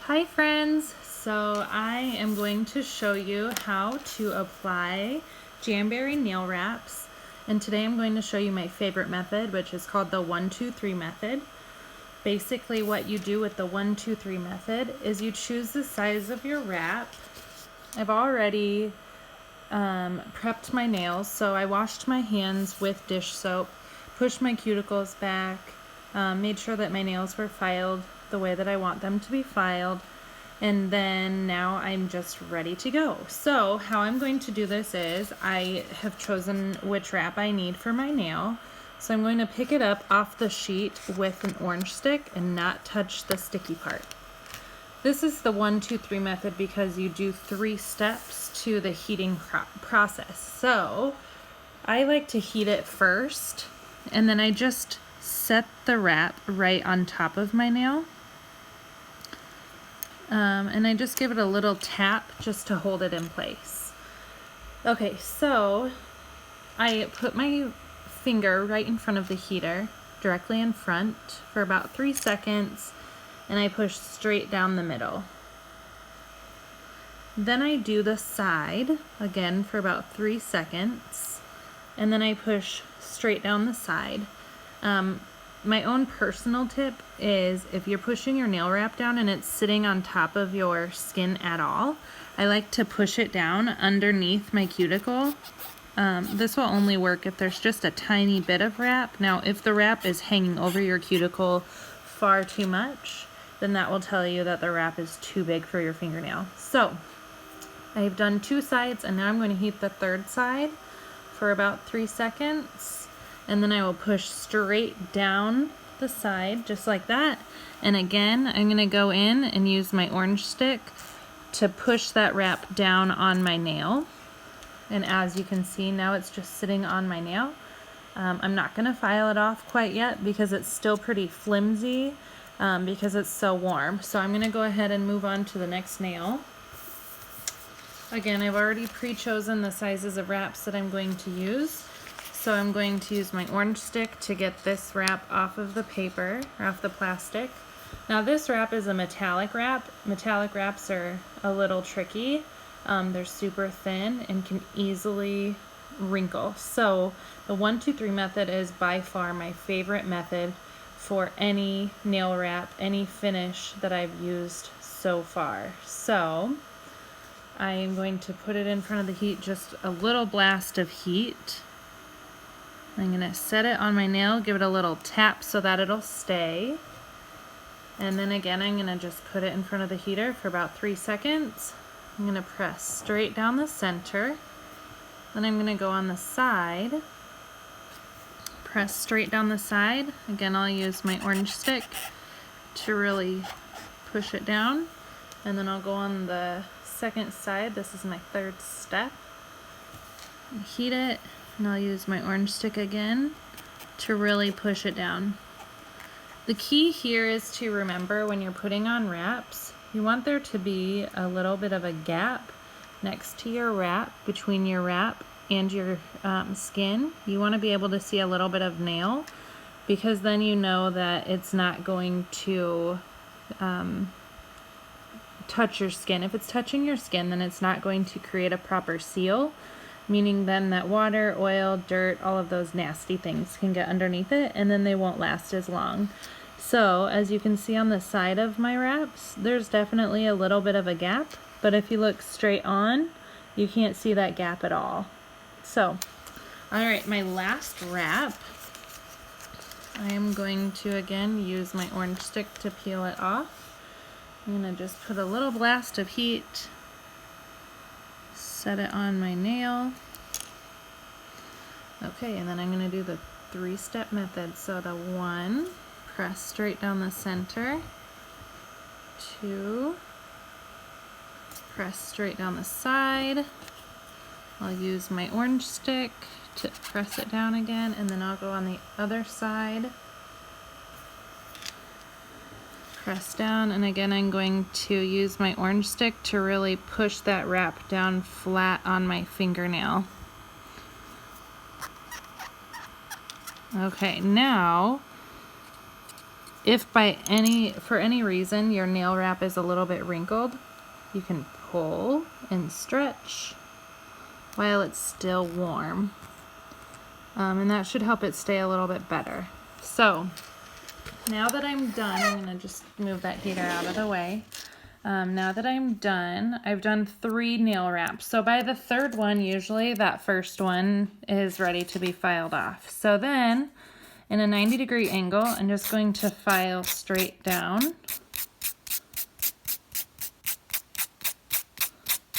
Hi friends! So I am going to show you how to apply Jamberry nail wraps, and today I'm going to show you my favorite method, which is called the 1-2-3 method. Basically what you do with the 1-2-3 method is you choose the size of your wrap. I've already prepped my nails, so I washed my hands with dish soap, pushed my cuticles back, made sure that my nails were filed the way that I want them to be filed, and then now I'm just ready to go. So how I'm going to do this is I have chosen which wrap I need for my nail. So I'm going to pick it up off the sheet with an orange stick and not touch the sticky part. This is the 1-2-3 method because you do 3 steps to the heating process. So I like to heat it first, and then I just set the wrap right on top of my nail. And I just give it a little tap just to hold it in place. Okay, so I put my finger right in front of the heater, directly in front, for about 3 seconds, and I push straight down the middle. Then I do the side again for about 3 seconds, and then I push straight down the side. My own personal tip is if you're pushing your nail wrap down and it's sitting on top of your skin at all, I like to push it down underneath my cuticle. This will only work if there's just a tiny bit of wrap. Now, if the wrap is hanging over your cuticle far too much, then that will tell you that the wrap is too big for your fingernail. So, I've done 2 sides, and now I'm going to heat the 3rd side for about 3 seconds. And then I will push straight down the side, just like that. And again, I'm going to go in and use my orange stick to push that wrap down on my nail. And as you can see, now it's just sitting on my nail. I'm not going to file it off quite yet because it's still pretty flimsy because it's so warm. So I'm going to go ahead and move on to the next nail. Again, I've already pre-chosen the sizes of wraps that I'm going to use. So I'm going to use my orange stick to get this wrap off of the paper, or off the plastic. Now this wrap is a metallic wrap. Metallic wraps are a little tricky. They're super thin and can easily wrinkle. So the 1-2-3 method is by far my favorite method for any nail wrap, any finish that I've used so far. So I am going to put it in front of the heat, just a little blast of heat. I'm going to set it on my nail, give it a little tap so that it'll stay. And then again, I'm going to just put it in front of the heater for about 3 seconds. I'm going to press straight down the center. Then I'm going to go on the side. Press straight down the side. Again, I'll use my orange stick to really push it down. And then I'll go on the second side. This is my 3rd step. Heat it. And I'll use my orange stick again to really push it down. The key here is to remember when you're putting on wraps, you want there to be a little bit of a gap next to your wrap, between your wrap and your skin. You want to be able to see a little bit of nail, because then you know that it's not going to touch your skin. If it's touching your skin, then it's not going to create a proper seal, meaning then that water, oil, dirt, all of those nasty things can get underneath it, and then they won't last as long. So as you can see on the side of my wraps, there's definitely a little bit of a gap, but if you look straight on, you can't see that gap at all. So, alright, my last wrap, I am going to again use my orange stick to peel it off. I'm going to just put a little blast of heat, set it on my nail. Okay, and then I'm going to do the 3-step method. So the 1, press straight down the center. 2, press straight down the side. I'll use my orange stick to press it down again, and then I'll go on the other side. Press down, and again I'm going to use my orange stick to really push that wrap down flat on my fingernail. Okay, now if for any reason your nail wrap is a little bit wrinkled, you can pull and stretch while it's still warm. And that should help it stay a little bit better. So now that I'm done, I'm gonna just move that heater out of the way. Now that I'm done, I've done 3 nail wraps. So by the 3rd one, usually that first one is ready to be filed off. So then, in a 90-degree angle, I'm just going to file straight down.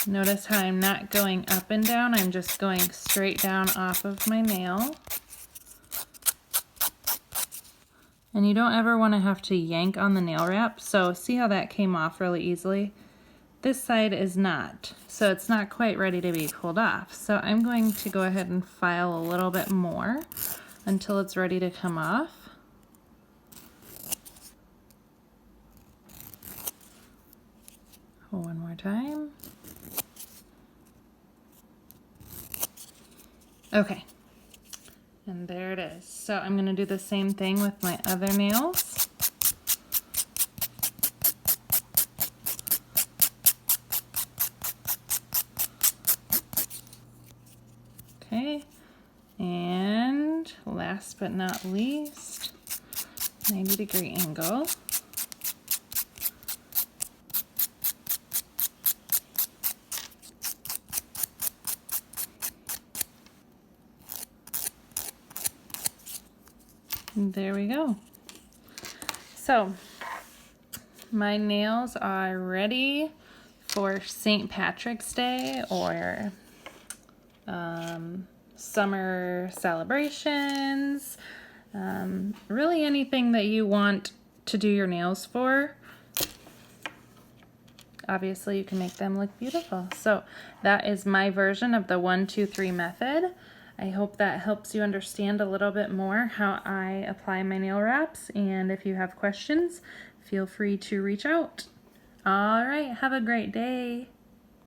Notice how I'm not going up and down, I'm just going straight down off of my nail. And you don't ever want to have to yank on the nail wrap, so see how that came off really easily? This side is not, so it's not quite ready to be pulled off. So I'm going to go ahead and file a little bit more until it's ready to come off. One more time. Okay. And there it is. So I'm going to do the same thing with my other nails. Okay. And last but not least, 90-degree angle. There we go. So my nails are ready for St. Patrick's Day or summer celebrations, really anything that you want to do your nails for. Obviously you can make them look beautiful. So that is my version of the 1, 2, 3 method. I hope that helps you understand a little bit more how I apply my nail wraps, and if you have questions, feel free to reach out. All right, have a great day.